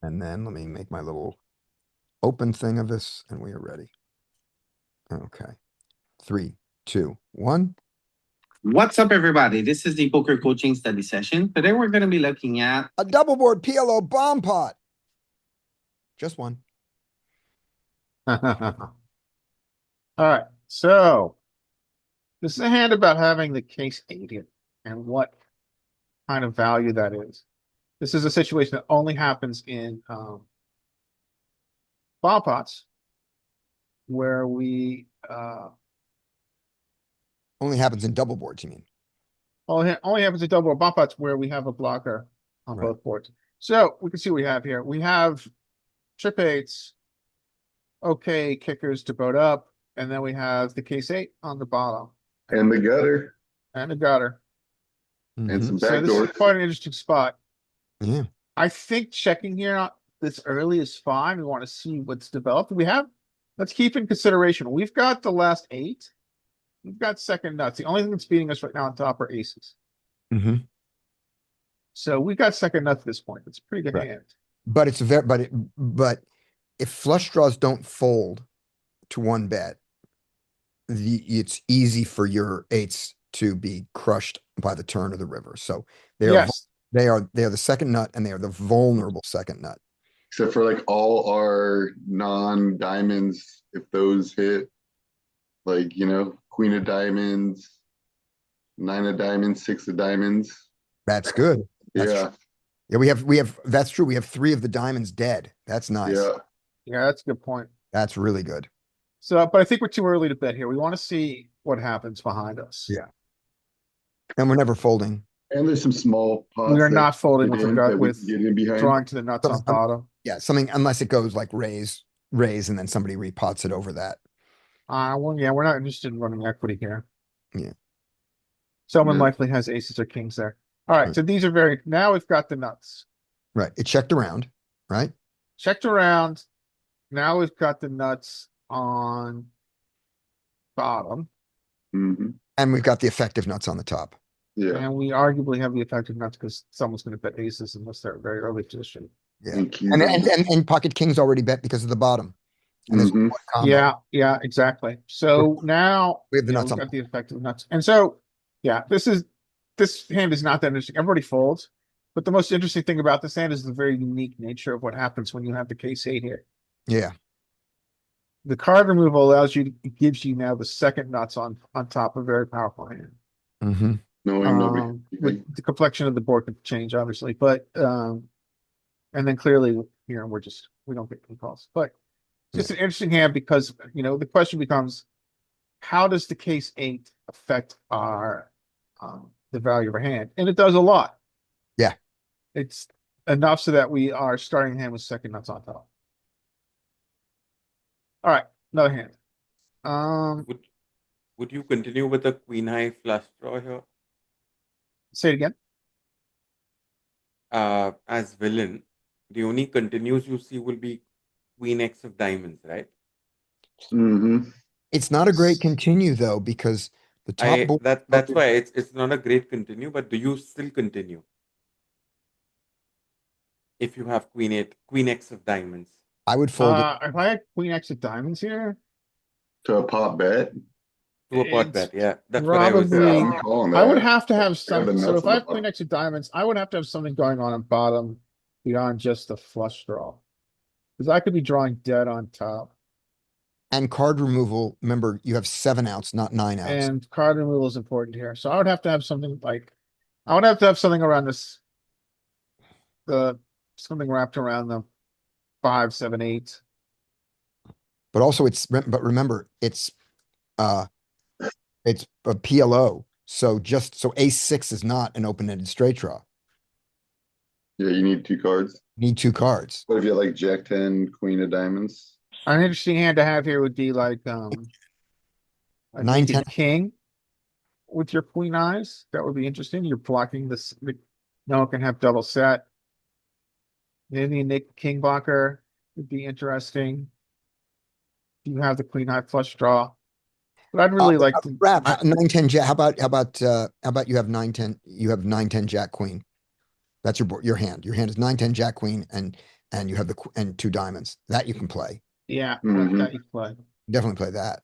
And then let me make my little open thing of this, and we are ready. Okay. 3, 2, 1. What's up, everybody? This is the poker coaching study session. Today, we're going to be looking at A double board PLO bomb pot. Just one. All right, so this is a hand about having the case 8 here and what kind of value that is. This is a situation that only happens in bomb pots where we Only happens in double boards, you mean? only happens in double or bomb pots where we have a blocker on Right. both boards. So we can see what we have here. We have trip 8s, okay, kickers to boat up, and then we have the case 8 on the bottom. And the gutter. And a gutter. And some So back this is doors. quite an interesting spot. Yeah. I think checking here this early is fine. We want to see what's developed. Let's keep in consideration, we've got the last 8. We've got second nuts. The only thing that's beating us right now on top are aces. Mm-hmm. So we got second nuts at this point. It's a pretty good Right. hand. But it's but if flush draws don't fold to one bet, it's easy for your 8s to be crushed by the turn of the river. So Yes. they are the second nut, and they are the vulnerable second nut. Except for like all our non-diamonds, if those hit, like, queen of diamonds, 9 of diamonds, 6 of diamonds. That's good. That's Yeah. Yeah, that's true. We have 3 of the diamonds dead. That's nice. Yeah. Yeah, that's a good point. That's really good. So, but I think we're too early to bet here. We want to see what happens behind us. Yeah. And we're never folding. And there's some small pots. We are that not folding get with in regard that we with can get in behind. drawing to the nuts on bottom. Yeah, something, unless it goes like raise, and then somebody repots it over that. Well, yeah, we're not interested in running equity here. Yeah. Someone Yeah. likely has aces or kings there. All right, so these are now we've got the nuts. Right. It checked around, right? Checked around. Now we've got the nuts on bottom. Mhm. And we've got the effective nuts on the top. Yeah. And we arguably have the effective nuts because someone's going to bet aces unless they're a very early position. Yeah. And keys And, on and, the- and, and pocket kings already bet because of the bottom. And there's Mhm. one combo. Yeah, exactly. So now We have the you know, nuts we've on. got the effective nuts. And so, yeah, this hand is not that interesting. Everybody folds. But the most interesting thing about this hand is the very unique nature of what happens when you have the case 8 here. Yeah. The card removal gives you now the second nuts on top of a very powerful hand. Mm-hmm. Knowing nobody. The complexion of the board could change, obviously, but and then clearly, we don't get calls. But just an interesting hand because the question becomes, how does the case 8 affect our the value of our hand? And it does a lot. Yeah. It's enough so that we are starting the hand with second nuts on top. All right, another hand. Would you continue with the queen high flush draw here? Say it again. As villain, the only continues you see will be queen X of diamonds, right? Mm-hmm. It's not a great continue though, because the top board. That's why it's not a great continue, but do you still continue? If you have queen X of diamonds. I would fold it. If I had queen X of diamonds here, To a pop bet. To a pot It's bet, yeah. That's what I was probably- Yeah, saying. I'm calling I would that. have to have Yeah, something. the So nuts if on I the have queen bottom. X of diamonds, I would have to have something going on bottom beyond just the flush draw. Because I could be drawing dead on top. And card removal, remember, you have 7 outs, not 9 outs. And card removal is important here. So I would have to have something around this. Something wrapped around the 5, 7, 8. But also but remember, it's a PLO. So ace 6 is not an open-ended straight draw. Yeah, you need 2 cards. You need 2 cards. What if you had like Jack 10, Queen of Diamonds? An interesting hand to have here would be like a 9, 10. king with your queen eyes. That would be interesting. You're blocking this. No one can have double set. Maybe a Nick king blocker would be interesting. You have the queen high flush draw. But I'd really like to wrap 9, 10 jack. How about you have 9, 10? You have 9, 10 jack queen. That's your hand. Your hand is 9, 10 jack queen, and and you have and two diamonds. That you can play. Yeah, Mhm. that you play. Definitely play that.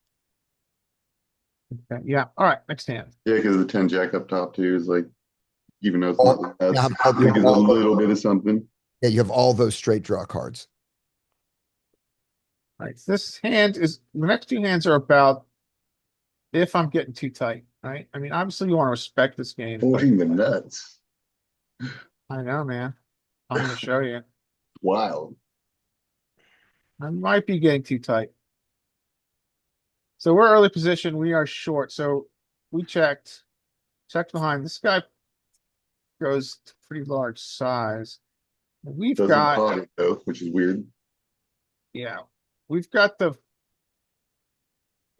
Okay, yeah, all right, next hand. Yeah, because the 10 jack up top too is like, even though it's All- not the you best, have all- I think it's a little bit of something. Yeah, you have all those straight draw cards. Right, this hand is, the next two hands are about if I'm getting too tight, right? I mean, obviously you want to respect this game, but Folding the nuts. I know, man. I'm gonna show you. Wild. I might be getting too tight. So we're early position, we are short, so we checked behind. This guy goes to pretty large size. We've Doesn't got, pot it though, which is weird. yeah, we've got the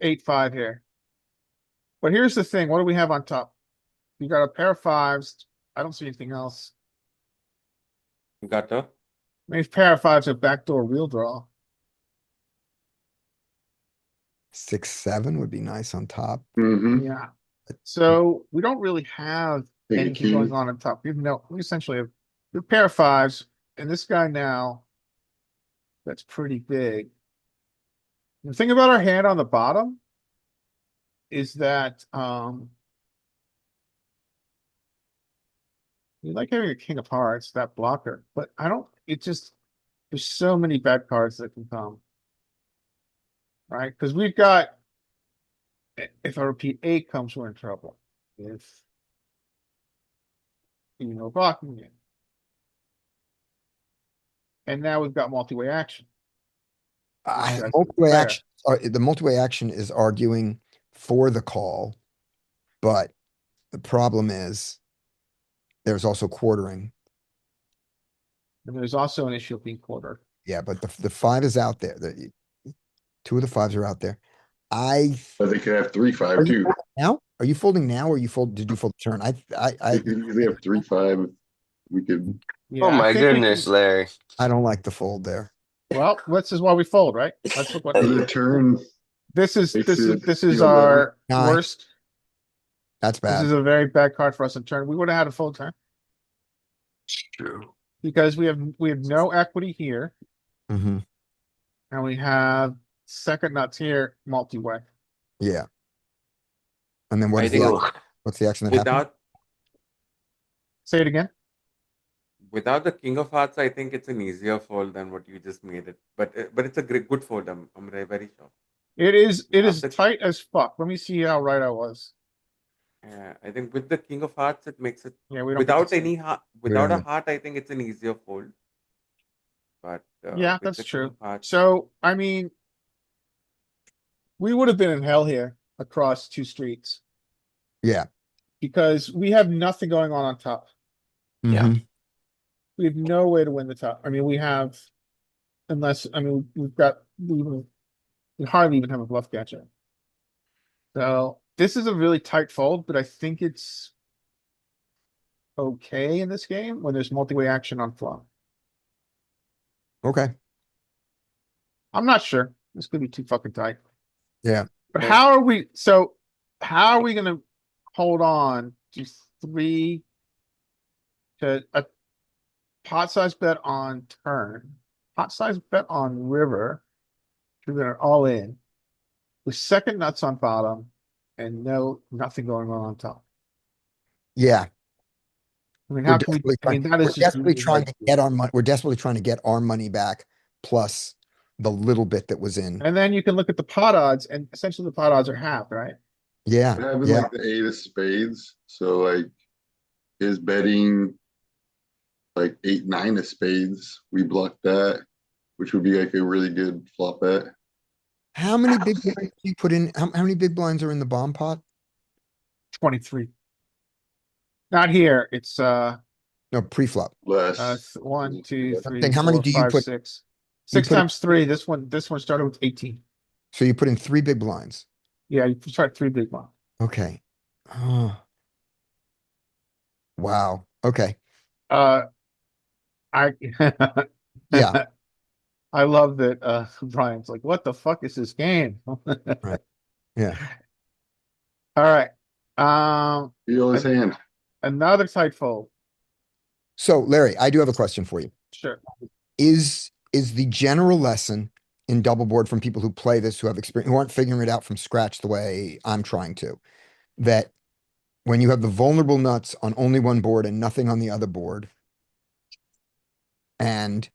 8-5 here. But here's the thing, what do we have on top? We got a pair of fives. I don't see anything else. Gutter. Maybe pair of fives, a backdoor wheel draw. 6-7 would be nice on top. Mm-hmm. Yeah. So we don't really have Take a anything king. going on top. We essentially have a pair of fives, and this guy now, that's pretty big. The thing about our hand on the bottom is that we like having a king of hearts, that blocker, but there's so many bad cards that can come. Right? Because we've got, if I repeat 8 comes, we're in trouble. If blocking it. And now we've got multi-way action. This guy's Multi-way fair. action, the multi-way action is arguing for the call, but the problem is there's also quartering. And there's also an issue of being quartered. Yeah, but the 5 is out there. The two of the 5s are out there. But they could have 3-5 Are you too. folding now? Are you folding now or did you fold the turn? They could easily have 3-5. We could. Yeah, Oh I my think we goodness, can- Larry. I don't like the fold there. Well, this is why we fold, right? Let's look what For the turn, this is. Makes This is it this is feel our better. worst. That's This is bad. a very bad card for us in turn. We would have had a full turn True. because we have no equity here, Hmm. and we have second nuts here, multi-way. Yeah. And then I what's think the action that happened? without Say it again. without the king of hearts, I think it's an easier fold than what you just made it. But it's a good fold. I'm very sure. It is After- tight as fuck. Let me see how right I was. I think with the king of hearts, it makes it Yeah, we don't get to without see. any heart, We without don't a heart. I think it's an easier fold. But Yeah, with that's the king true. of hearts, So, I mean, we would have been in hell here across 2 streets Yeah. because we have nothing going on top. Yeah. Mhm. We have no way to win the top. I mean, we have, we hardly even have a bluff catcher. So this is a really tight fold, but I think it's okay in this game when there's multi-way action on flop. Okay. I'm not sure. This could be too fucking tight. Yeah. But Yeah. how are we gonna hold on to 3 to a pot size bet on turn, pot size bet on river, they're all in, with second nuts on bottom, and nothing going on top. Yeah. I mean, We're how can we? desperately I mean, trying, that we're is just desperately really trying hard to to do. get our money. We're desperately trying to get our money back plus the little bit that was in. And then you can look at the pot odds, and essentially the pot odds are half, right? Yeah. having Yeah. like the 8 of spades. So like his betting like 8-9 of spades. We block that, which would be like a really good flop bet. How many big blinds do you put in? How many big blinds are in the bomb pot? 23. Not here. It's No, pre-flop. Less. 1, 2, 3, saying, how many 4, do you 5, put- 6. you 6 put- times 3. This one started with 18. So you put in 3 big blinds. Yeah, you tried 3 big ones. Okay. Oh. Wow. Okay. I Yeah. I love that Brian's like, what the fuck is this game? Yeah. All right. Feel his hand. Another tight fold. So Larry, I do have a question for you. Sure. is the general lesson in double board from people who play this, who have experience, who aren't figuring it out from scratch the way I'm trying to, that when you have the vulnerable nuts on only one board and nothing on the other board, and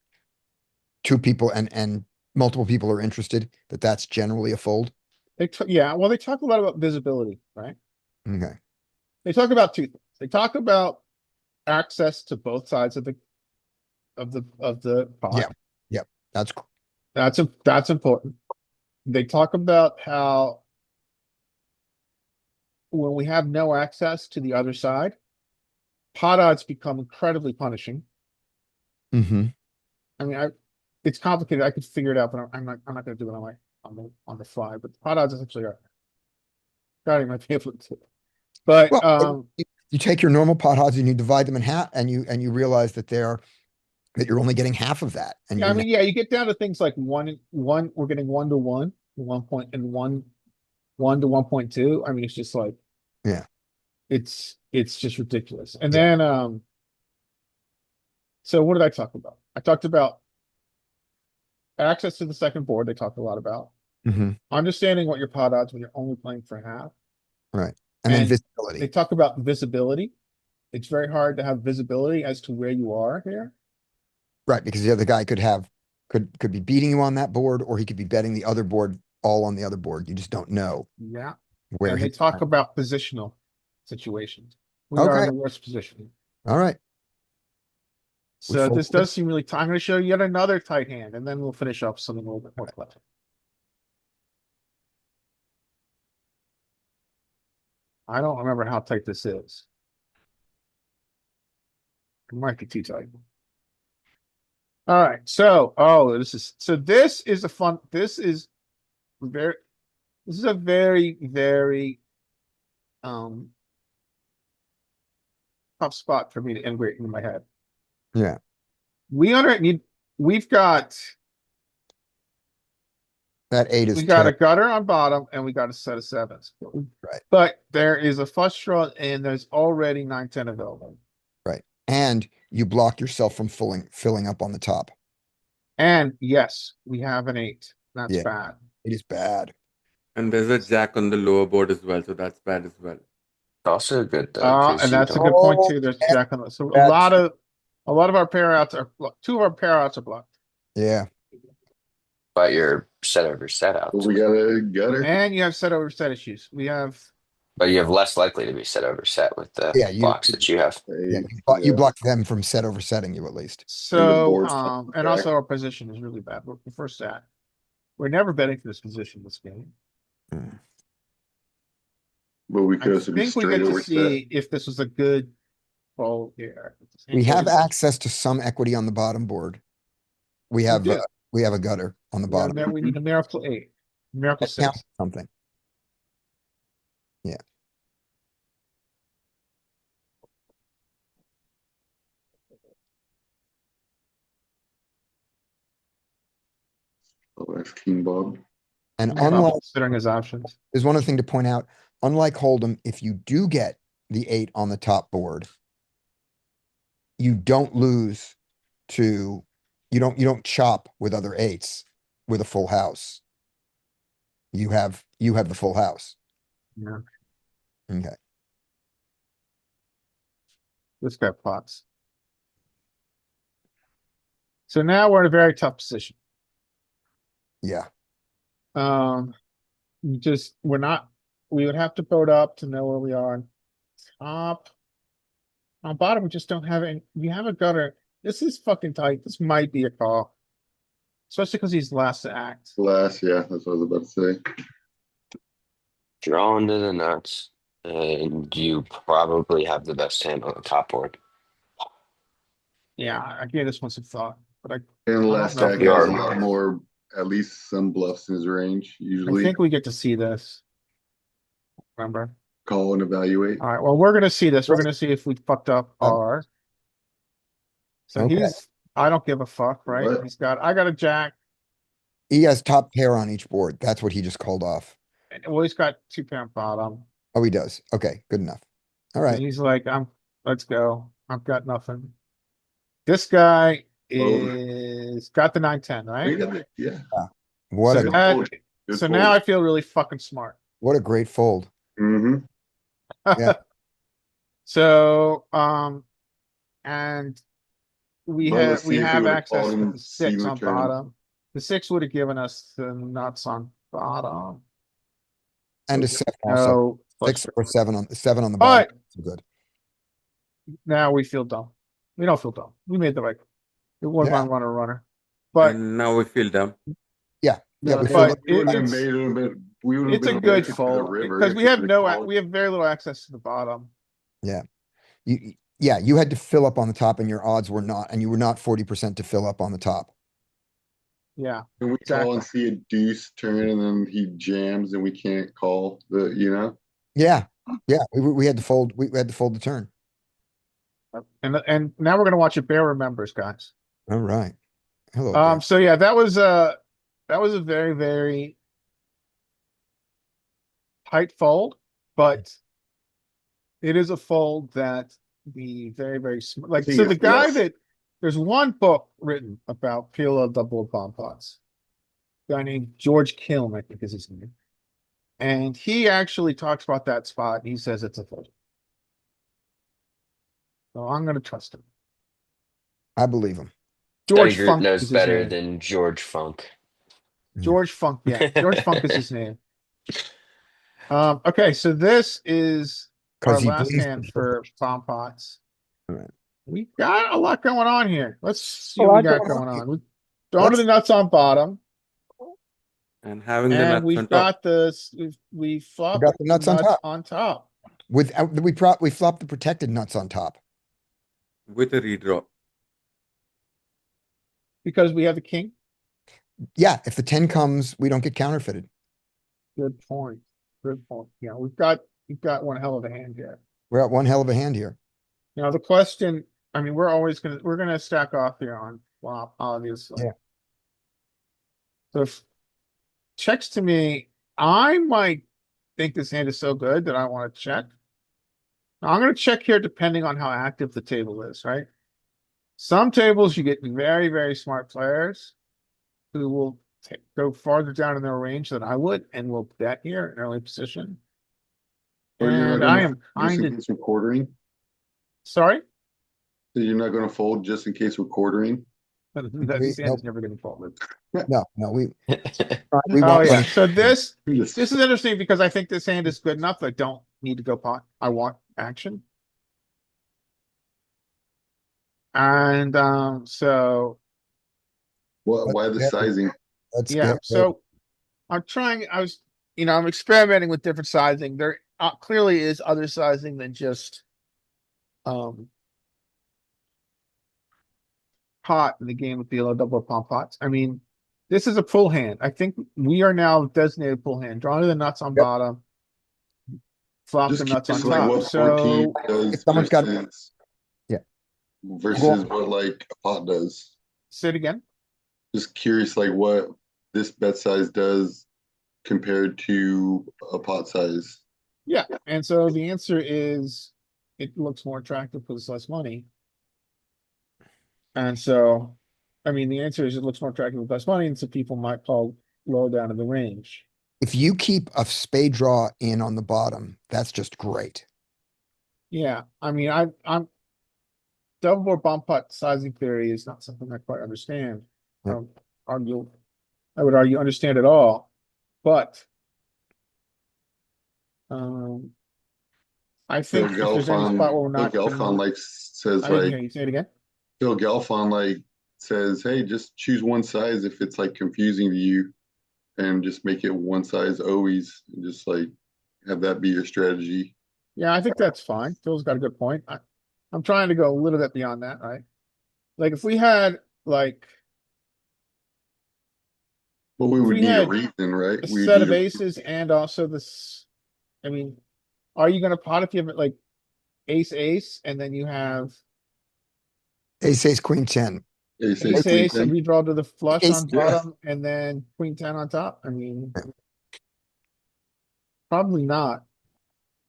two people and multiple people are interested, that's generally a fold. Yeah, well, they talk a lot about visibility, right? Okay. They talk about two things. They talk about access to both sides of the pot. Yeah. Yep. That's That's important. They talk about how when we have no access to the other side, pot odds become incredibly punishing. mm-hmm. I mean, it's complicated. I could figure it out, but I'm not going to do it on the fly. But the pot odds essentially are guarding my favorite. But Well, you take your normal pot odds and you divide them in half, and you realize that you're only getting half of that. And yeah, I mean, yeah, you get down to things like one. We're getting 1 to 1, 1 point, and 1 to 1.2. I mean, it's just like, yeah, it's just ridiculous. And Yeah. then so what did I talk about? I talked about access to the second board. They talked a lot about mm-hmm. understanding what your pot odds when you're only playing for half. Right. And then And visibility. They talk about visibility. It's very hard to have visibility as to where you are here. Right, because the other guy could be beating you on that board, or he could be betting the other board all on the other board. You just don't know Yeah. where And they he's talk at. about positional situations. We are in Okay. the worst position. All right. We So this folded. does seem really tight. I'm going to show you yet another tight hand, and then we'll finish up something a little bit more clever. I don't remember how tight this is. It might be too tight. All right. So, this is a very, very tough spot for me to integrate into my head. Yeah. We've got That 8 is we got a terrible. gutter on bottom and we got a set of sevens. Right. But there is a flush draw and there's already 9-10 available. Right. And you block yourself from filling up on the top. And yes, we have an 8. That's Yeah. bad. It is bad. And there's a jack on the lower board as well, so that's bad as well. Also good though, because And you that's a don't. good point too. There's jack on the, so That's- a lot of our pair outs are, 2 of our pair outs are blocked. Yeah. But you're set over set out. But we got a gutter. And you have set over set issues. We have, But you have less likely to be set over set with the Yeah, you- blocks that you have. Yeah. You block them from set over setting you at least. so, board's and back. also our position is really bad. We're first set. We're never betting for this position this game. But we I could also be think we straight get to over set. see if this was a good fold here. We have access to some equity on the bottom board. We have do. we have a gutter on the bottom. We need a miracle 8, miracle That counts 6. something. Yeah. Oh, that's King Bob. And Probably unlike considering his options. there's one other thing to point out. Unlike Hold'em, if you do get the 8 on the top board, you don't lose to you don't chop with other 8s with a full house. You have the full house. Yeah. Okay. This guy pots. So now we're in a very tough position. Yeah. We would have to vote up to know where we are on top. On bottom, we just don't have any. We have a gutter. This is fucking tight. This might be a call. Especially because he's last to act. Last, yeah, that's what I was about to say. Drawn to the nuts. And you probably have the best hand on the top board. Yeah, I gave this one some thought, but And don't last know if act we has are. a lot more, at least some bluffs in his range, I usually think we get to see this. Remember? call and evaluate. All right, well, we're gonna see this. We're gonna see if we fucked up Um, our. So Okay. I don't give a fuck, right? What? I got a jack, He has top pair on each board. That's what he just called off. and well, he's got 2 pair bottom. Oh, he does. Okay, good enough. All And right. he's like, let's go. I've got nothing. This guy Over. He's got the 9-10, right? Yeah. What So a, that, fold. Good so now I fold. feel really fucking smart. what a great fold. Mhm. Yeah. So, and we But let's have, see we if we have would have access called to him the C 6 on return. bottom. The 6 would have given us the nuts on bottom. And a So seven also. no Six flush. or seven on the bottom. But So good. now we feel dumb. We don't feel dumb. We made the right. It was Yeah. on runner. But And now we feel dumb. Yeah. Yeah. We but feel We wouldn't have it's made it a bit. We would have it's a been good elected to the fold river because if we we have would've no called. we have very little access to the bottom. you had to fill up on the top and your odds were not, and you were not 40% to fill up on the top. Yeah, Can we call and see a deuce turn and then he jams and we can't call the, Yeah. Yeah. We had to fold. We had to fold the turn. and now we're gonna watch a bear remembers, guys. All right. Hello, Bear. So yeah, that was a very, very tight fold, but it is a fold that the very, very smart, like, think so the it's guy less- that, there's one book written about PLO double bomb pots. A guy named George Kiln, I think is his name. And he actually talks about that spot. And he says it's a fold. So I'm going to trust him. I believe him. George Study group Funk knows is his better name. than George Funk. George Funk, yeah. George Funk is his name. Okay, so this is our Because he last believes hand for bomb pots. All right. We got a lot going on here. Let's see A what we lot got going going on. on. We throwing the nuts on bottom, And having the and nuts we've on top. got this. We flop got the nuts on top. on top We flopped the protected nuts on top. With a redraw. because we have the king. Yeah. If the 10 comes, we don't get counterfeited. Good point. Good point. Yeah, we've got one hell of a hand here. We're at one hell of a hand here. Now the question, I mean, we're gonna stack off here on flop, obviously. Yeah. So if checks to me, I might think this hand is so good that I want to check. Now, I'm gonna check here depending on how active the table is, right? Some tables you get very, very smart players who will go farther down in their range than I would and will bet here in early position. Or you're not And gonna I am fold just kind in of case we're quartering. sorry. So you're not gonna fold just in case we're quartering. That We- this hand is nope. never gonna fold. No, we Oh want yeah, money. so this Just- is interesting because I think this hand is good enough that I don't need to go pot. I want action. And so Why the Yeah. sizing? Let's yeah, get so I'm trying, I'm experimenting with different sizing. There clearly is other sizing than just pot in the game with PLO double palm pots. I mean, this is a pull hand. I think we are now designated pull hand. Drawing the nuts on Yep. bottom. Flop the Just nuts on curious, like top. what So 14 does if someone's got- versus Yeah. versus what like a pot does. say it again. Just curious, like what this bet size does compared to a pot size. Yeah, and so the answer is it looks more attractive because it's less money. And so, I mean, the answer is it looks more attractive with less money, and so people might call low down in the range. If you keep a spade draw in on the bottom, that's just great. Yeah, I mean, I'm double board bomb pot sizing theory is not something I quite understand. Yeah. I would argue understand it all, but I Phil think if there's any spot where we're not, Phil Gelfond like says I didn't like hear you say it again. Phil Gelfond like says, hey, just choose one size if it's like confusing to you, and just make it one size always, and just like have that be your strategy. Yeah, I think that's fine. Phil's got a good point. I'm trying to go a little bit beyond that, right? Like if we had like Well, we would we need a had reason, right? a We set of need a- aces and also this, I mean, are you gonna pot if you have like ace and then you have Ace, queen 10. ace, ace queen and 10. redraw to the flush Ace- on bottom and then queen 10 on top? I mean, probably not.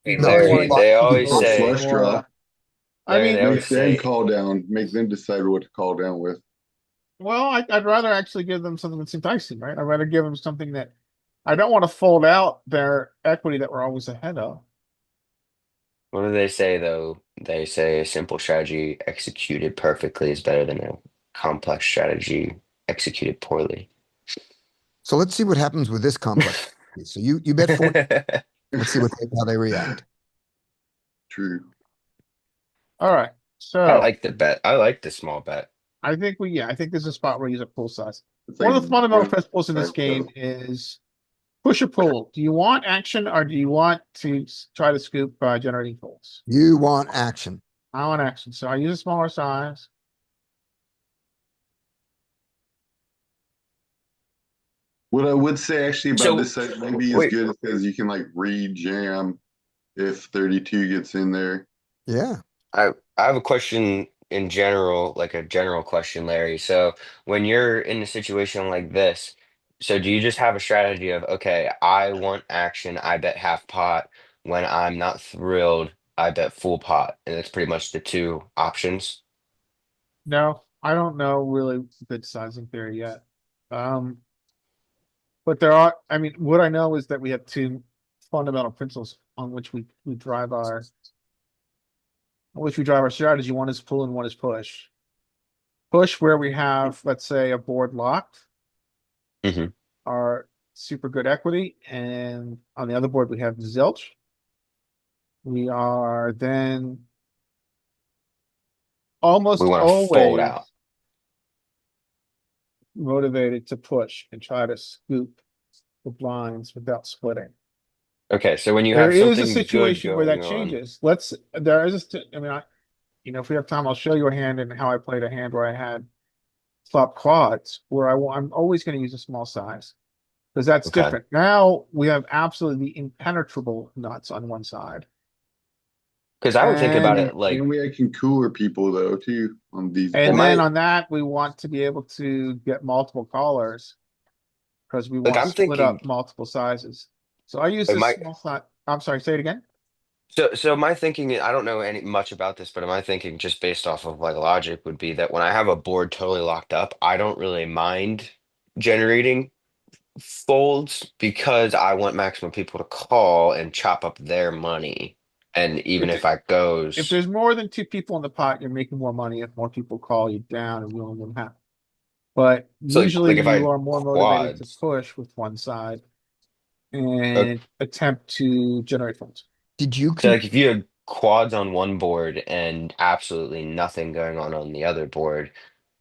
Hey, No, Larry, it's they a always Oh, say, flush draw. I Larry, mean, they always Make them say, call down. Make them decide what to call down with. Well, I'd rather actually give them something that's enticing, right? I'd rather give them something that I don't want to fold out their equity that we're always ahead of. What do they say though? They say a simple strategy executed perfectly is better than a complex strategy executed poorly. So let's see what happens with this complex. So you bet 40. Let's see how they react. True. All right, I so like the bet. I like the small bet. I think this is a spot where you use a full size. It's One like of the fundamental one principles in this size game go. is push or pull. Do you want action or do you want to try to scoop by generating folds? You want action. I want action, so I use a smaller size. What I would say actually about So this site maybe is wait, good because you can like re-jam if 32 gets in there. Yeah. I have a question in general, like a general question, Larry. So when you're in a situation like this, so do you just have a strategy of, okay, I want action, I bet half pot. When I'm not thrilled, I bet full pot. And that's pretty much the two options. No, I don't know really good sizing theory yet. Um, but there are, I mean, what I know is that we have two fundamental principles on which we drive our strategy. One is pull and one is push. Push where we have, let's say, a board locked, Hmm. our super good equity, and on the other board we have zilch. We are then We almost want to fold out. always motivated to push and try to scoop the blinds without splitting. Okay, so when you There have is a something good situation where going that on, changes. There is I mean, if we have time, I'll show you a hand and how I played a hand where I had flop quads where I'm always going to use a small size because that's okay. different. Now we have absolutely impenetrable nuts on one side. Because I would think about And it like, And way I can cooler people though too on these it and boards. then might, on that we want to be able to get multiple callers because we like want to I'm split thinking up multiple sizes. So I use it this might. small size. I'm sorry, say it again. So my thinking, I don't know any much about this, but my thinking just based off of like logic would be that when I have a board totally locked up, I don't really mind generating folds because I want maximum people to call and chop up their money. And even If if I if goes, there's more than two people in the pot, you're making more money if more people call you down and you only win half. But so usually like if I you had are more motivated to quads, push with one side uh, and attempt to generate funds. Did you so con like if you had quads on one board and absolutely nothing going on the other board.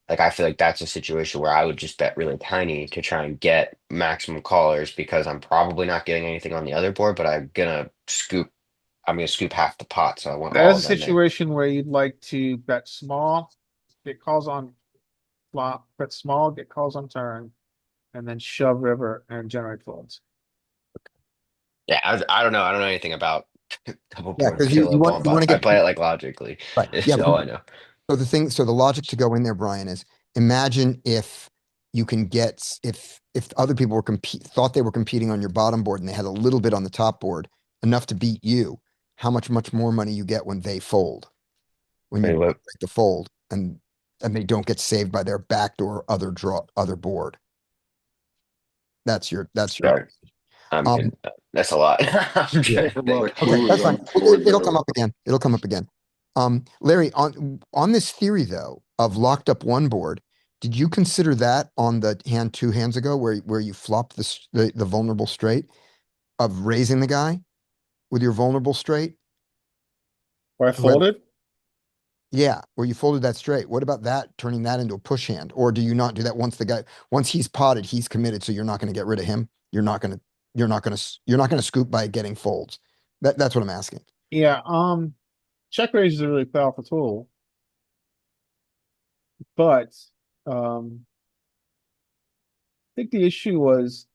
Like I feel like that's a situation where I would just bet really tiny to try and get maximum callers because I'm probably not getting anything on the other board, but I'm gonna scoop half the pot, so I want That all is a of them there. situation where you'd like to bet small, get calls on flop, bet small, get calls on turn, and then shove river and generate folds. Yeah, I don't know. I don't know anything about double yeah, board because you PLO bomb want bots. to I get play it like logically. right. Yeah, It's but all I know. so the logic to go in there, Brian, is imagine if you can get if other people were compete thought they were competing on your bottom board and they had a little bit on the top board, enough to beat you, how much more money you get when they fold, when you Wait, what? break the fold and they don't get saved by their backdoor other board. That's your Sorry, I'm um good. That's a lot. I'm yeah. trying to A lot of think. Okay, clues that's on fine. this board It'll come though. up again. It'll come up again. Larry, on this theory though of locked up one board, did you consider that on the hand two hands ago where you flopped the vulnerable straight of raising the guy with your vulnerable straight? Where I Who had, folded? yeah, where you folded that straight. What about that, turning that into a push hand? Or do you not do that once he's potted, he's committed, so you're not going to get rid of him? You're not gonna scoop by getting folds. That's what I'm asking. Yeah, check raise is a really powerful tool, but I think the issue was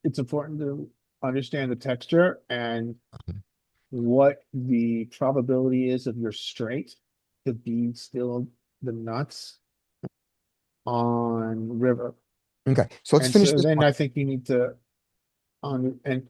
it's important to understand the texture and what the probability is of your straight to be still the nuts on river. Okay, so let's And finish so this then one. I think you need to and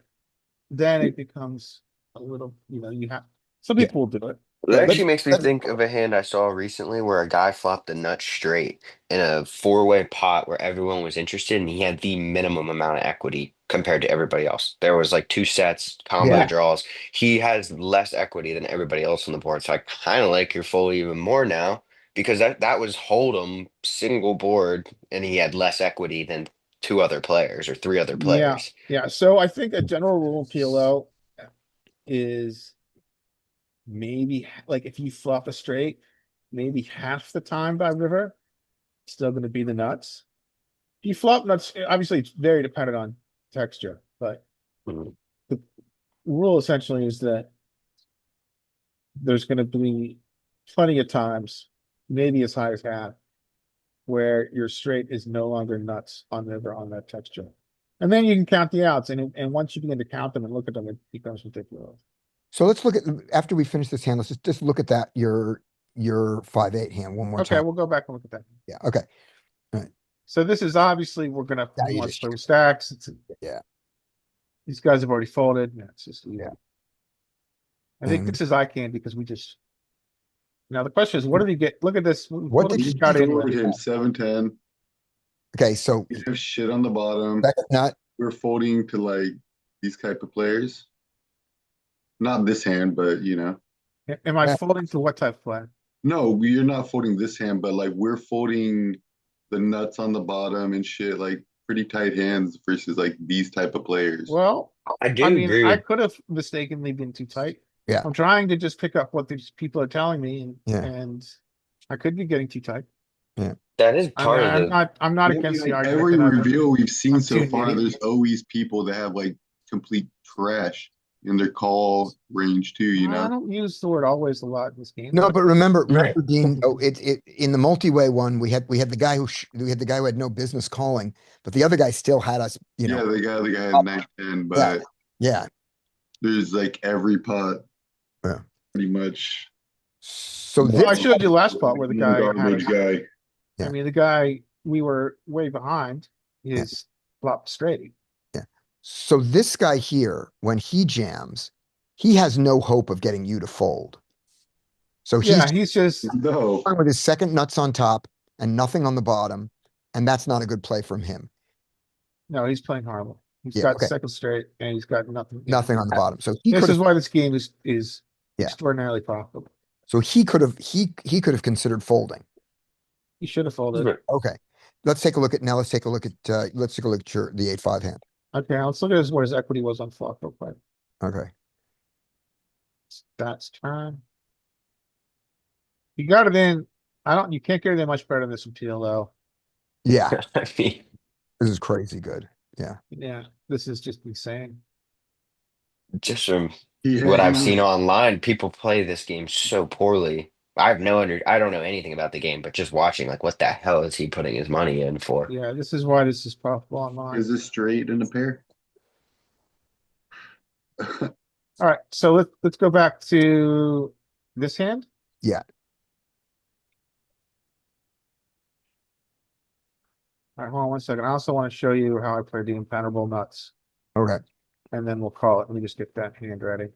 then it becomes a little, you have some Yeah. people will do it. That let's, actually makes me think of a hand I saw recently where a guy flopped a nut straight in a four-way pot where everyone was interested and he had the minimum amount of equity compared to everybody else. There was like two sets, combo yeah, draws. He has less equity than everybody else on the board. So I kind of like your fold even more now because that was Hold'em single board and he had less equity than two other players or three other Yeah, players. yeah. So I think a general rule in PLO is maybe like if you flop a straight, maybe half the time by river, it's still going to be the nuts. If you flop nuts, obviously it's very dependent on texture, but Mhm. the rule essentially is that there's going to be plenty of times, maybe as high as half, where your straight is no longer nuts on river on that texture. And then you can count the outs, and once you begin to count them and look at them, it becomes ridiculous. so let's look at, after we finish this hand, let's just look at that, your 5-8 hand one more Okay, time. we'll go back and look at that. Yeah, okay, So this is obviously we're gonna Yeah, we you want just to play with stacks. yeah, These guys have already folded. Yeah, it's just Yeah. I think And this is eye candy because we just now the question is what did he get? Look at this. What What did he he got in Scored with? him 7-10. okay, so We have shit on the bottom. second nut, We're folding to like these type of players. Not this hand, but you know. Am I Yeah. folding to what type of play? No, we're not folding this hand, but like we're folding the nuts on the bottom and shit, like pretty tight hands versus like these type of players. Well, I I do mean, agree I with could have mistakenly been too tight. Yeah. I'm trying to just pick up what these people are telling me, Yeah. and I could be getting too tight. that is I mean, part of the I'm not I mean, against the like argument every that reveal we've seen I'm so too far, nitty. there's always people that have like complete trash in their call range too, you I know? don't use the word always a lot in this game. no, but remember, Right. Dean, oh, it in the multi-way one, we had the guy who had no business calling, but the other guy still had us, Yeah, the guy had 9-10, yeah, but yeah. there's like every pot Yeah. pretty much. So Well, I this, showed you last part where the guy had Garbage guy. Yeah. I mean, the guy we were way behind Yeah. is flopped straight. so this guy here, when he jams, he has no hope of getting you to fold. So he's Yeah, he's just No, with his second nuts on top and nothing on the bottom, and that's not a good play from him. no, he's playing horrible. He's Yeah, got okay. second straight and he's got nothing. Nothing on the bottom. So he This could is have, why this game is Yeah. extraordinarily profitable. so he could have considered folding. He should have folded. Okay. Let's take a look at the 8-5 hand. Okay, let's look at what his equity was on flop real quick. Okay. That's turn. You got it in. You can't get it in much better than this in PLO. Yeah, I mean, this is crazy good. Yeah. Yeah, this is just insane. just from he what he I've was seen online, people play this game so poorly. I don't know anything about the game, but just watching, like, what the hell is he putting his money in for? Yeah, this is why this is profitable online. is this straight in a pair? All right, so let's go back to this hand. Yeah. All right, hold on one second. I also want to show you how I play the impenetrable nuts, Okay. and then we'll call it. Let me just get that hand ready.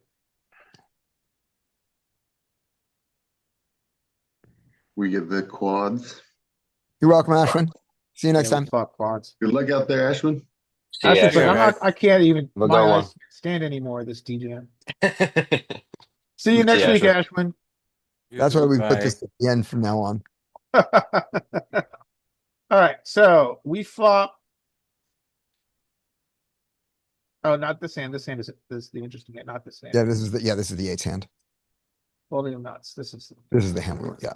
We get the quads. You're welcome, Ashwin. See you next Yeah, we time. flop quads. Good luck out there, Ashwin. See ya, Ashwin's like, Ashwin. I can't even. We'll My go eyes on. can't stand anymore. This DJM. See you See next ya, week, Ashwin. Ashwin. That's why we put Bye. this at the end from now on. All right, so we flop. Oh, not this hand. This hand is the interesting hand, not this hand. Yeah, this is the 8's hand. Folding of nuts. This is The hand. Yeah.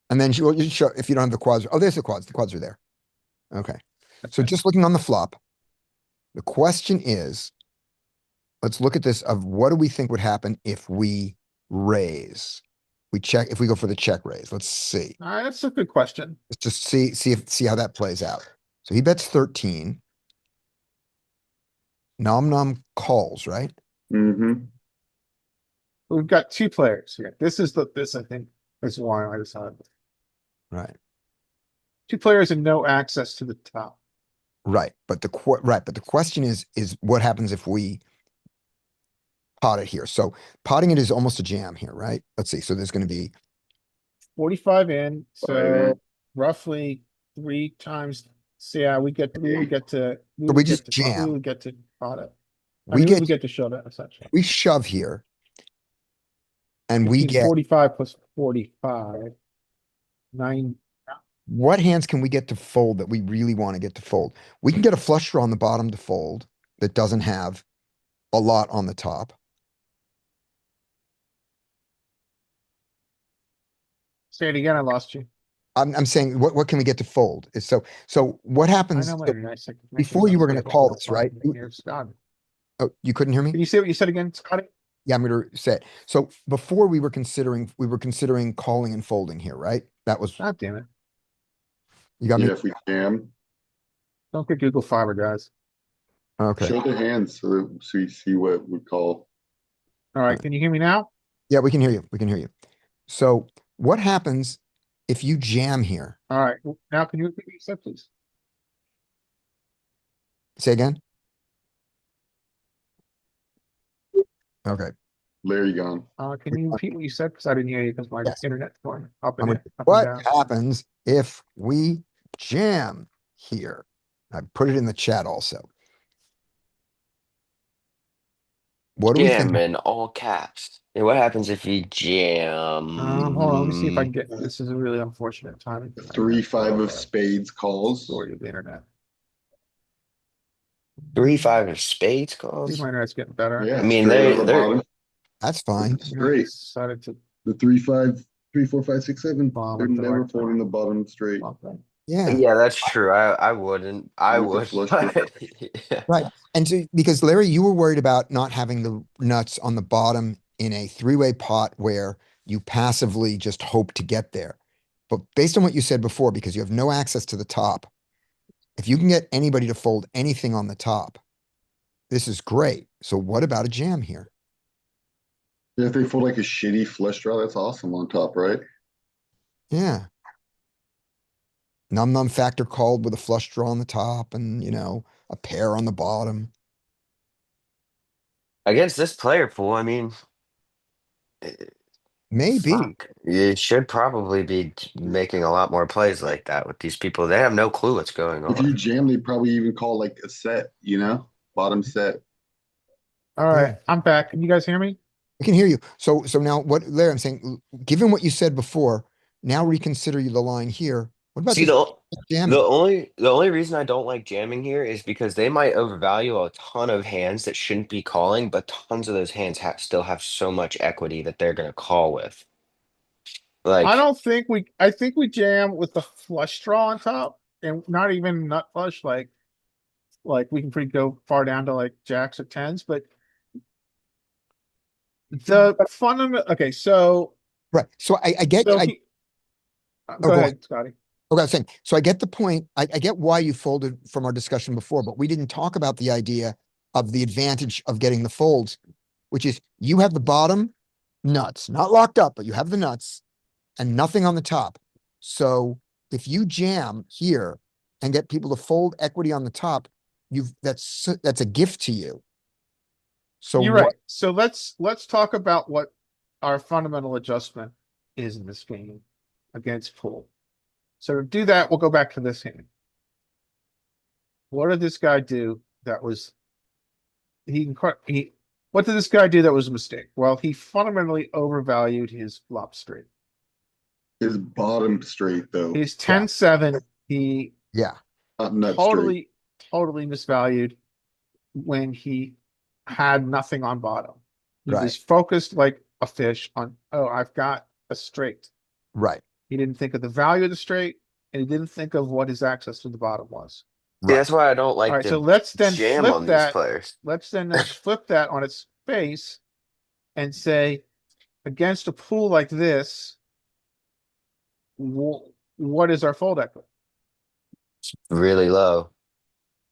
And then you show if you don't have the quads. Oh, there's the quads. The quads are there. Okay. So just looking on the flop, the question is, let's look at this of what do we think would happen if we raise? We check if we go for the check raise. Let's see. all right. That's a good question. Let's just see how that plays out. So he bets 13. Nom nom calls, right? Mm-hmm. We've got two players here. This I think is why I decided. Right. Two players and no access to the top. Right. But the question is what happens if we pot it here. So potting it is almost a jam here, right? Let's see. So there's going to be 45 in, so in. roughly 3 times. So yeah, we would get to, we so we would get just to, we jam. would get to pot it. I We mean, we get would get to shove it essentially. we shove here, and we Which means get 45 plus 45. 9. what hands can we get to fold that we really want to get to fold? We can get a flush draw on the bottom to fold that doesn't have a lot on the top. Say it again, I lost you. I'm saying what can we get to fold? Is so what I happens know my so internet's like before you were going to call this, right? Here, Scott. Oh, you couldn't hear me? Can you say what you said again, Scotty? Yeah, I'm going to say it. So before we were considering calling and folding here, right? That was God damn it. you got Yeah, me. if we jam, Don't get Google Fiber, guys. Okay. show the hands so we see what we call. All right, can you hear me now? Yeah, we can hear you. We can hear you. So what happens if you jam here? All right, well, now can you repeat what you said, please? Say again. Okay. Larry gone. Can you repeat what you said? Because I didn't hear you because my Yes. internet's going up I'm and gonna- up and What down. happens if we jam here? I put it in the chat also. What do we think? Jam in all caps. And what happens if you jam? Hold on, let me see if I can get, this is a really unfortunate timing. 3-5 of spades calls. Story of the internet. 3-5 of spades See, calls? my internet's getting better. Yeah, I mean, straight on the they're bottom. That's fine. Straight. Decided to The 3-5, 3-4, 5, 6, 7. Bomb They're at the never right folding the bottom straight. bump that. Yeah. yeah, that's true. I wouldn't. I With the would. flush But, yeah. Right. And so, because Larry, you were worried about not having the nuts on the bottom in a three-way pot where you passively just hope to get there. But based on what you said before, because you have no access to the top, if you can get anybody to fold anything on the top, this is great. So what about a jam here? If they fold like a shitty flush draw, that's awesome on top, right? Yeah. Num factor called with a flush draw on the top and, a pair on the bottom. Against this player pool, I mean, eh, Maybe. fuck. You should probably be making a lot more plays like that with these people. They have no clue what's going If you on. jam, they probably even call like a set, bottom set. All right, I'm back. Can you guys hear me? I can hear you. So now what, Larry, I'm saying, given what you said before, now reconsider the line here. What about See, just the jamming? the only reason I don't like jamming here is because they might overvalue a ton of hands that shouldn't be calling, but tons of those hands still have so much equity that they're gonna call with. I Like, don't think I think we jam with the flush draw on top and not even nut flush, like we can pretty go far down to like jacks or tens, but the fundamental, okay, so, Right. So I get, so I, he, oh, go go ahead, Scotty. Okay, I was saying, so I get the point. I get why you folded from our discussion before, but we didn't talk about the idea of the advantage of getting the folds, which is you have the bottom nuts, not locked up, but you have the nuts and nothing on the top. So if you jam here and get people to fold equity on the top, that's a gift to you. So You're what, right. So let's talk about what our fundamental adjustment is in this game against pool. So to do that, we'll go back to this hand. What did this guy do that was what did this guy do that was a mistake? Well, he fundamentally overvalued his flop straight. His bottom straight though, His 10-7, he yeah, not nut straight. totally misvalued when he had nothing on bottom. He Right. was focused like a fish on, oh, I've got a straight. right, He didn't think of the value of the straight, and he didn't think of what his access to the bottom was. see, right. that's why I don't All like right, so to let's then jam flip on these that. players. Let's then flip that on its face and say, against a pool like this, what is our fold equity? Really low.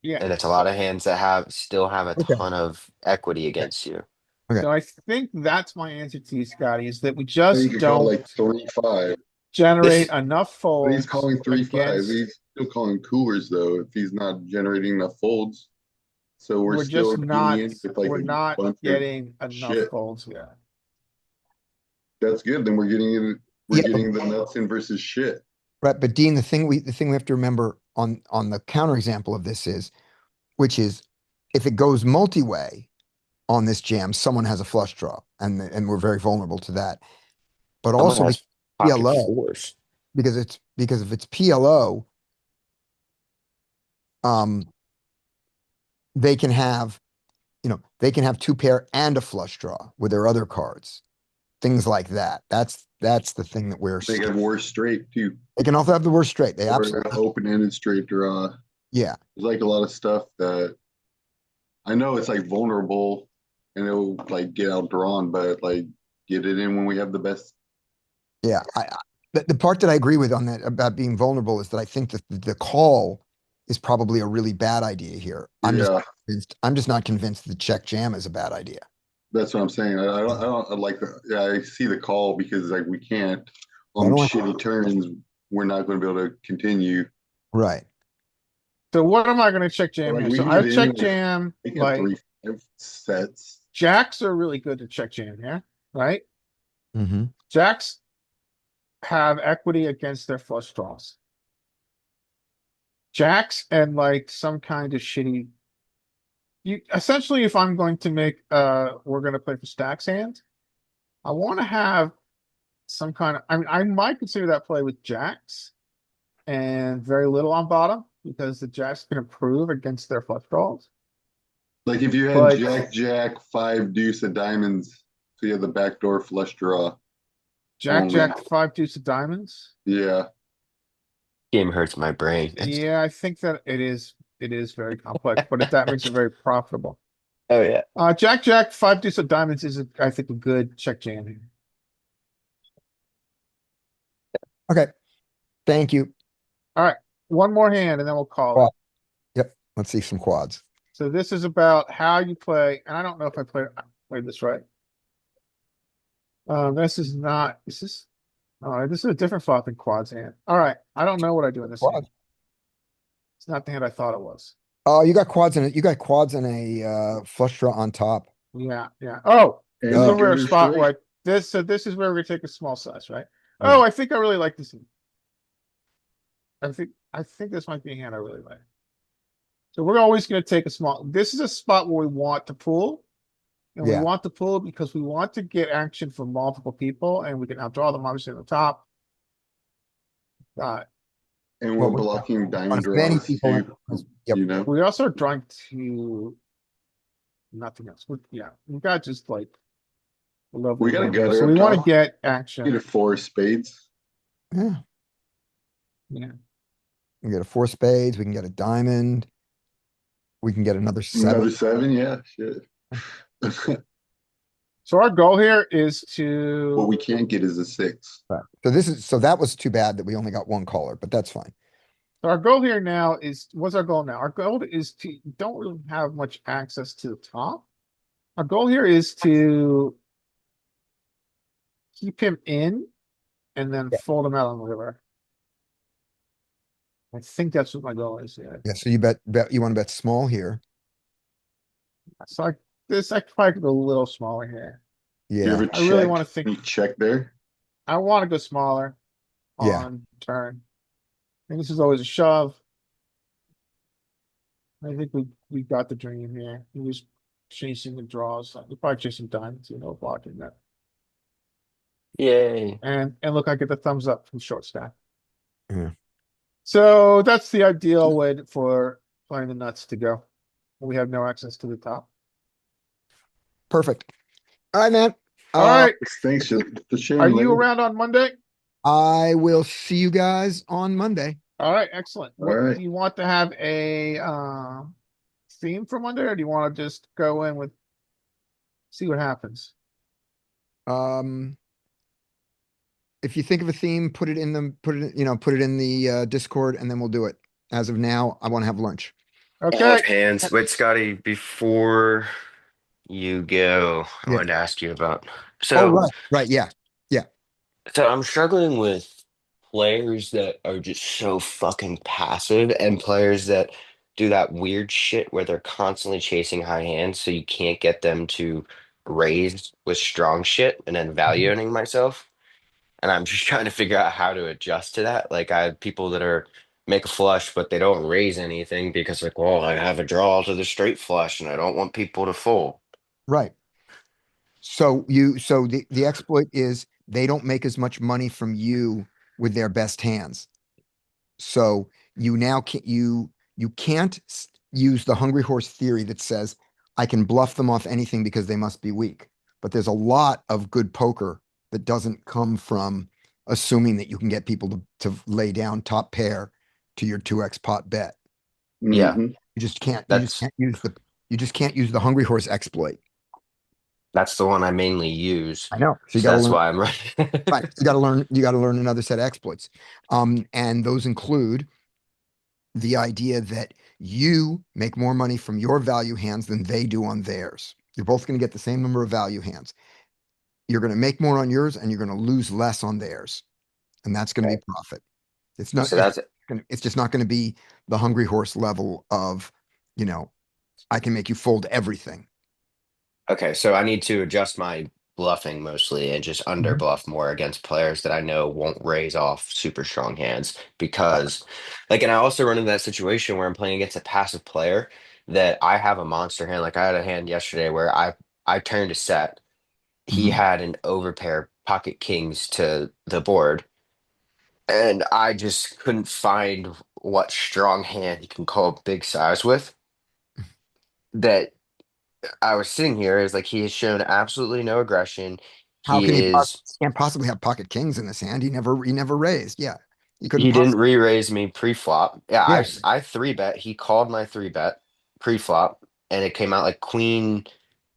Yeah. And it's a lot of hands that still have a Okay. ton of equity against you. Okay. So I think that's my answer to you, Scotty, is that we You just could call don't like 3-5. generate This- enough But folds. he's calling 3-5. against- He's still calling coolers though, if he's not generating enough folds. So we're We're still just not, lenient with like we're a not bunch of getting enough shit. folds here. That's good. Then we're getting it. We're Yeah, getting the nuts in versus shit. right. But Dean, the thing we have to remember on the counterexample of this is, which is if it goes multi-way on this jam, someone has a flush draw, and we're very vulnerable to that. But Someone also has because pocket PLO, fours. because if it's PLO, um, they can have, they can have two pair and a flush draw with their other cards, things like that. That's the thing that They have worse straight too, they can also have the worst straight. They or an absolutely, open-ended straight draw. yeah, There's like a lot of stuff that I know it's like vulnerable and it'll like get outdrawn, but like get it in when we have the best. yeah. The part that I agree with on that about being vulnerable is that I think that the call is probably a really bad idea here. Yeah, I'm just not convinced the check jam is a bad idea. that's what I'm saying. I don't like the. Yeah, I see the call because like we can't I on don't like, shitty turns. We're not going to be able to continue. right. So what am I gonna check But jam like here? we So can get I've in checked with jam, like a like 3-5 sets. jacks are really good to check jam here, right? Hmm. Jacks have equity against their flush draws. Jacks and like some kind of shitty. You essentially, if I'm going to make, we're gonna play for stacks hand. I want to have some kind of. I mean, I might consider that play with jacks and very little on bottom because the jacks can improve against their flush draws. Like if you had But Jack, 5 deuce of diamonds, so you have the backdoor flush draw Jack, only. Jack, five deuce of diamonds. Yeah, Game hurts my brain. Yeah, I think that it is very complex, but that makes it very profitable. Oh yeah. Jack, Jack, five deuce of diamonds is, I think, a good check jam here. Okay. Thank you. All right, one more hand and then we'll call it. Quad. Yep. Let's see some quads. So this is about how you play, and I don't know if I played this right. This is not. This is. All right, this is a different flop than quads hand. All right, I don't know what I do in this hand. Quads. It's not the hand I thought it was. Oh, you got quads in it. You got quads and a flush draw on top. Yeah, yeah. Oh, and this is a Oh. rare gutter spot straight. where this is where we're gonna take a small size, right? Yeah. Oh, I think I really like this hand. I think this might be a hand I really like. So we're always gonna take a small. This is a spot where we want to pull. And we Yeah. want to pull because we want to get action from multiple people and we can outdraw them obviously on the top. And Well, we're blocking diamond as many draws people too. yep. You know, We also are trying to nothing else. Yeah, we got just like a lovely we got a hand here. gutter So up we want to top. get Get action. a 4 spades. Yeah. Yeah. We can get a 4 spades. We can get a diamond. We can get another 7. Another 7, yeah, shit. So our goal here is What to we can't get is a 6. Right. So that was too bad that we only got one caller, but that's fine. so our goal here now is what's our goal now? Our goal is to don't really have much access to the top. Our goal here is to keep him in and then Yeah. fold him out on the river. I think that's what my goal is. Yeah. Yeah. So you want to bet small here. So I probably could go a little smaller here. You Yeah. ever I really check? want to think. You check there. I want to go smaller Yeah. on turn. I think this is always a shove. I think we got the dream here. He was chasing the draws. We're probably chasing diamonds, blocking that. Yay. And look, I get the thumbs up from short stack. Yeah. So that's the ideal way for playing the nuts to go. We have no access to the top. Perfect. All right, man. All right. Thanks for sharing. Are you Larry. around on Monday? I will see you guys on Monday. All right, excellent. All right. Do you want to have a theme for Monday, or do you want to just go in with see what happens? If you think of a theme, put it in the Discord, and then we'll do it. As of now, I want to have lunch. I Okay. love hands. Wait, Scotty, before you go, I Yeah. wanted to ask you about. Oh, So, right, yeah. so I'm struggling with players that are just so fucking passive and players that do that weird shit where they're constantly chasing high hands, so you can't get them to raise with strong shit and then Mhm. valuing myself. And I'm just trying to figure out how to adjust to that. Like I have people that are make a flush, but they don't raise anything because like, well, I have a draw to the straight flush and I don't want people to fold. Right. So the exploit is they don't make as much money from you with their best hands. So you now can't you can't use the hungry horse theory that says I can bluff them off anything because they must be weak. But there's a lot of good poker that doesn't come from assuming that you can get people to lay down top pair to your 2x pot bet. Yeah, Hmm. that's You just can't use the hungry horse exploit. that's the one I mainly use. I know. So you So got to that's learn. why I'm right. Right. You got to learn another set of exploits. And those include the idea that you make more money from your value hands than they do on theirs. You're both going to get the same number of value hands. You're going to make more on yours and you're going to lose less on theirs. And that's going to Okay. be profit. It's not, So that's it's just not going to be the hungry horse level of, you know, I can make you fold everything. okay. So I need to adjust my bluffing mostly and just under Mhm. bluff more against players that I know won't raise off super strong hands Right. because, like, and I also run into that situation where I'm playing against a passive player that I have a monster hand. Like I had a hand yesterday where I turned a set. He Mhm. had an overpair pocket kings to the board, and I just couldn't find what strong hand he can call big size with. That I was sitting here is like he has shown absolutely no aggression. How can He is can't possibly have pocket kings in his hand? He never raised. Yeah. He couldn't he didn't possibly. re-raise me pre-flop. Yeah, Yeah. I three bet. He called my three bet pre-flop, and it came out like queen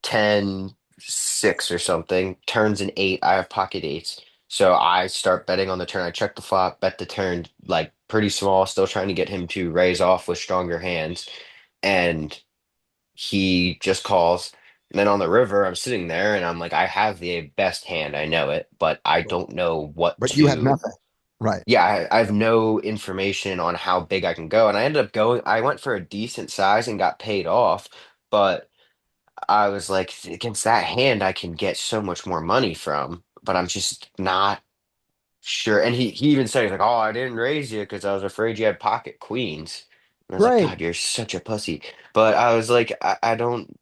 10 6 or something. Turns an eight. I have pocket eights. So I start betting on the turn. I check the flop, bet the turn, like pretty small, still trying to get him to raise off with stronger hands. And he just calls. And then on the river, I'm sitting there and I'm like, I have the best hand. I know it, but I don't know what But you have to. nothing. Right. Yeah, I have no information on how big I can go. And I ended up going, I went for a decent size and got paid off. But I was like, against that hand, I can get so much more money from, but I'm just not sure. And he even said, he's like, oh, I didn't raise you because I was afraid you had pocket queens. And I was like, Right. God, you're such a pussy. But I was like, I don't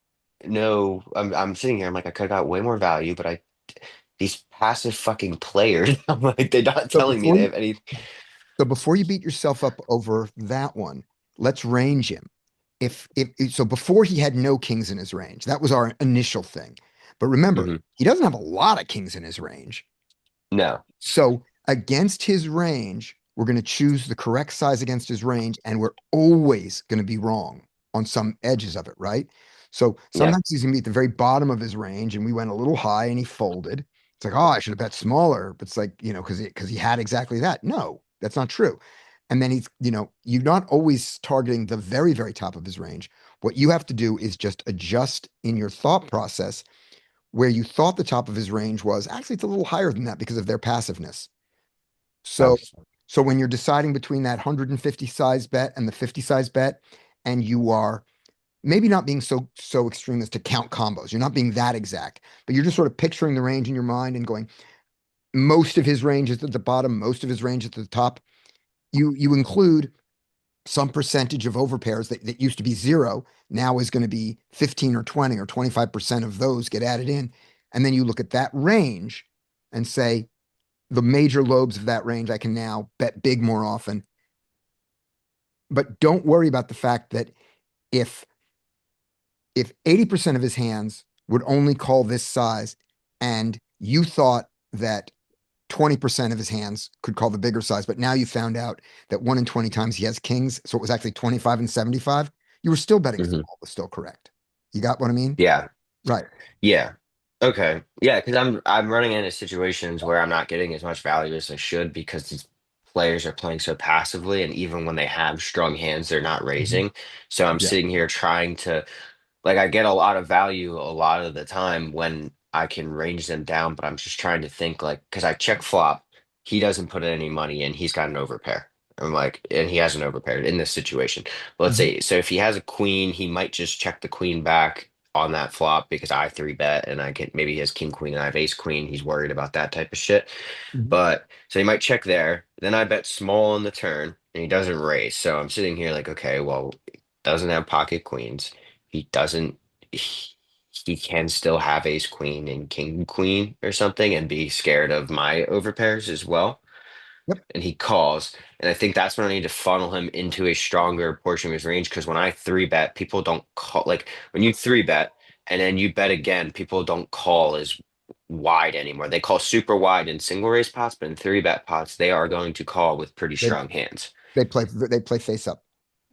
know. I'm sitting here, I'm like, I could have got way more value, but these passive fucking players, I'm like, they're not So telling me before they you have any. so before you beat yourself up over that one, let's range him. So before he had no kings in his range, that was our initial thing. But remember, Mhm. he doesn't have a lot of kings in his range. No. So against his range, we're going to choose the correct size against his range, and we're always going to be wrong on some edges of it, right? So Yeah. sometimes he's going to be at the very bottom of his range, and we went a little high and he folded. It's like, oh, I should have bet smaller. But it's like, because he had exactly that. No, that's not true. And then you're not always targeting the very, very top of his range. What you have to do is just adjust in your thought process where you thought the top of his range was actually it's a little higher than that because of their passiveness. So, Okay. so when you're deciding between that 150 size bet and the 50 size bet, and you are maybe not being so extreme as to count combos, you're not being that exact, but you're just sort of picturing the range in your mind and going, most of his range is at the bottom, most of his range is at the top. You include some percentage of overpairs that used to be zero, now is going to be 15 or 20 or 25% of those get added in. And then you look at that range and say, the major lobes of that range, I can now bet big more often. But don't worry about the fact that if if 80% of his hands would only call this size, and you thought that 20% of his hands could call the bigger size, but now you found out that 1 in 20 times he has kings, so it was actually 25 and 75, you were still betting Hmm. small, was still correct. You got what I mean? Yeah. Right. Yeah. Okay. Yeah, because I'm running into situations where I'm not getting as much value as I should because these players are playing so passively, and even when they have strong hands, they're not Mhm. raising. So I'm Yeah. sitting here trying to like I get a lot of value a lot of the time when I can range them down, but I'm just trying to think like because I check flop, he doesn't put any money in, he's got an overpair. I'm like, and he hasn't overpaired in this situation. Let's Mhm. say, so if he has a queen, he might just check the queen back on that flop because I three bet and I can maybe he has king queen and I have ace queen. He's worried about that type of shit. Mhm. But so he might check there. Then I bet small on the turn and he doesn't raise. So I'm sitting here like, okay, well, he doesn't have pocket queens. He doesn't. He can still have ace queen and king queen or something and be scared of my overpairs as well. Yep. And he calls. And I think that's when I need to funnel him into a stronger portion of his range. Because when I three bet, people don't call. Like when you three bet and then you bet again, people don't call as wide anymore. They call super wide in single raise pots, but in three bet pots, they are going to call with pretty They, strong hands. they play face up.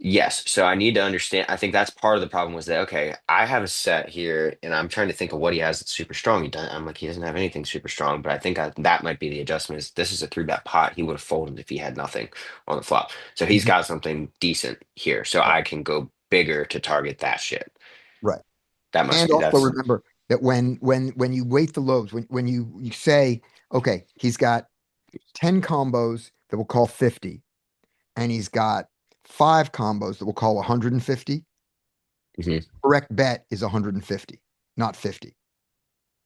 Yes, so I need to understand. I think that's part of the problem was that okay, I have a set here, and I'm trying to think of what he has that's super strong. I'm like, he doesn't have anything super strong, but I think that might be the adjustment. Is this is a three bet pot? He would have folded if he had nothing on the flop. So he's Mhm. got something decent here, so Right. I can go bigger to target that shit. Right. That must And be also that's remember that when you weight the loads, when you say, okay, he's got 10 combos that will call 50, and he's got 5 combos that will call 150, Mhm. correct bet is 150, not 50.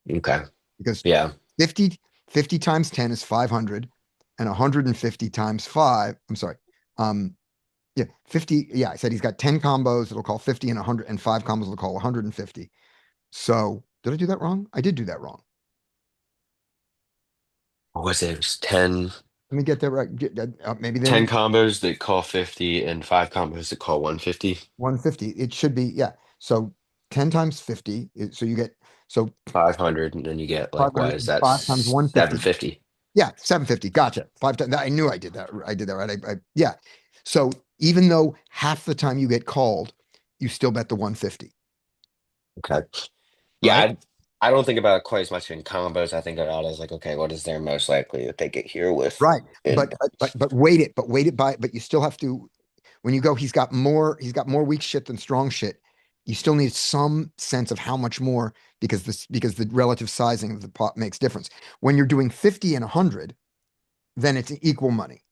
Okay. Because Yeah, 50, 50 times 10 is 500, and 150 times 5, I'm sorry. Yeah, 50. Yeah, I said he's got 10 combos that'll call 50 and 100 and 5 combos will call 150. So did I do that wrong? I did do that wrong. what was it? It was 10, Let me get that right. Maybe they 10 didn't combos that call 50 and 5 combos that call 150. 150. It should be, yeah. So 10 times 50. So you get, so 500, and then you get like what is that? 505 times 150. 750. Yeah, 750. Gotcha. 5 times. I knew I did that. I did that right. Yeah. So even though half the time you get called, you still bet the 150, Okay. Yeah, right? I don't think about it quite as much in combos. I think about it as like, okay, what is their most likely that they get here with? Right. And But weight it by, but you still have to, when you go, he's got more weak shit than strong shit. You still need some sense of how much more because the relative sizing of the pot makes difference. When you're doing 50 and 100, then it's equal money.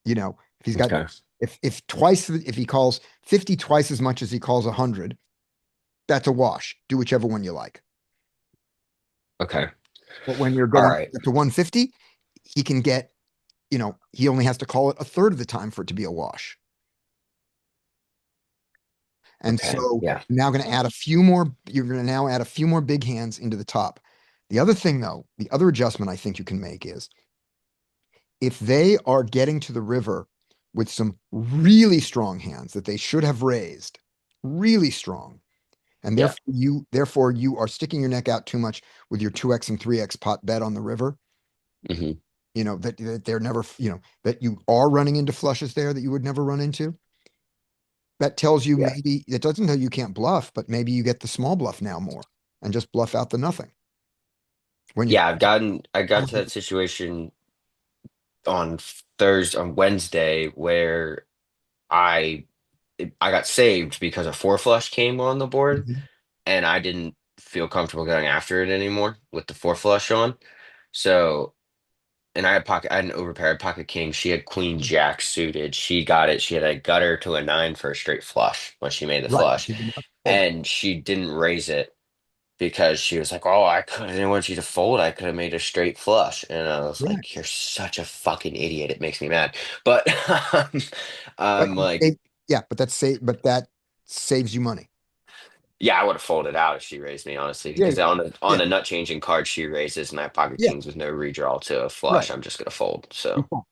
You know, if he's got okay, if twice if he calls 50 twice as much as he calls 100, that's a wash. Do whichever one you like. okay, But when you're all going right, to 150, he can get, he only has to call it a third of the time for it to be a wash. And okay, so yeah, you're going to now add a few more big hands into the top. The other thing, though, the other adjustment I think you can make is if they are getting to the river with some really strong hands that they should have raised, really strong, and yeah, therefore you are sticking your neck out too much with your 2x and 3x pot bet on the river, hmm that they're never, that you are running into flushes there that you would never run into. That tells you yeah, maybe it doesn't tell you can't bluff, but maybe you get the small bluff now more and just bluff out the nothing. When you yeah. I got to that situation on Thursday, on Wednesday, where I I got saved because a four flush came on the board, Mhm. and I didn't feel comfortable going after it anymore with the four flush on. So and I had an overpaired pocket king. She had queen jack suited. She got it. She had a gutter to a nine for a straight flush when she made the Right. flush. You can fold. And she didn't raise it because she was like, oh, I didn't want you to fold. I could have made a straight flush. And I was Yeah. like, you're such a fucking idiot. It makes me mad. But But I'm like, yeah, but that saves you money. yeah, I would have folded out if she raised me, honestly, Yeah, because on the yeah, nut changing card she raises and I have pocket yeah. kings with no redraw to a Right. flush, I'm just gonna fold. You So fold.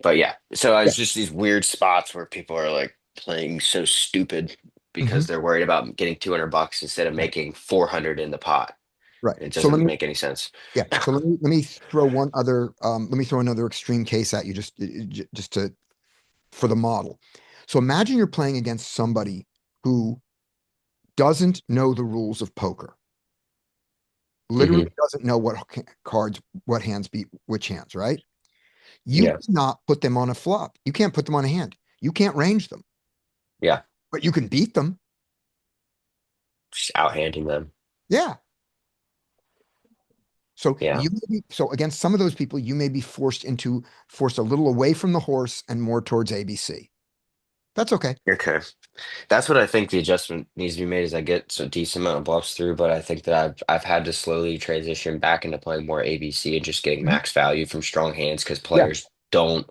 but yeah, so Yeah. it's just these weird spots where people are like playing so stupid because Mhm. they're worried about getting $200 instead of Right. making 400 in the pot. Right. It So doesn't make any sense. let me throw another extreme case at you just to for the model. So imagine you're playing against somebody who doesn't know the rules of poker, literally Hmm. doesn't know what hands beat which hands, right? You Yeah, cannot put them on a flop. You can't put them on a hand. You can't range them, yeah, but you can beat them. just outhanding them. Yeah. So Yeah. so against some of those people, you may be forced a little away from the horse and more towards ABC. That's okay. Okay. That's what I think the adjustment needs to be made as I get a decent amount of bluffs through, but I think that I've had to slowly transition back into playing more ABC and just getting Mhm. max value from strong hands because Yeah, players don't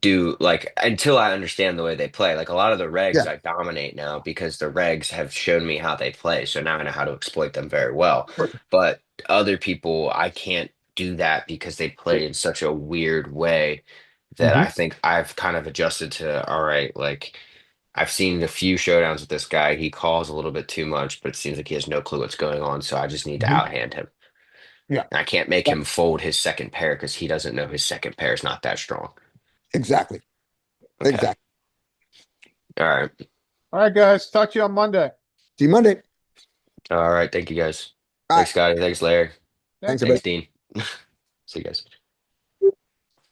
do like until I understand the way they play. Like a lot of the regs yeah. I dominate now because the regs have shown me how they play. So now I know how to exploit them very well. But other people, I can't do that because they play in such a weird way that Mhm. I think I've kind of adjusted to, all right, like I've seen a few showdowns with this guy. He calls a little bit too much, but it seems like he has no clue what's going on. So I just need to Mhm. outhand him. Yeah, And I can't make him fold his second pair because he doesn't know his second pair is not that strong. exactly. Okay. Exactly. All right. All right, guys. Talk to you on Monday. See you Monday. All right. Thank you guys. Bye. Thanks, Scotty. Thanks, Larry. Thank Thanks, you. everybody. Thanks, Dean. See you guys.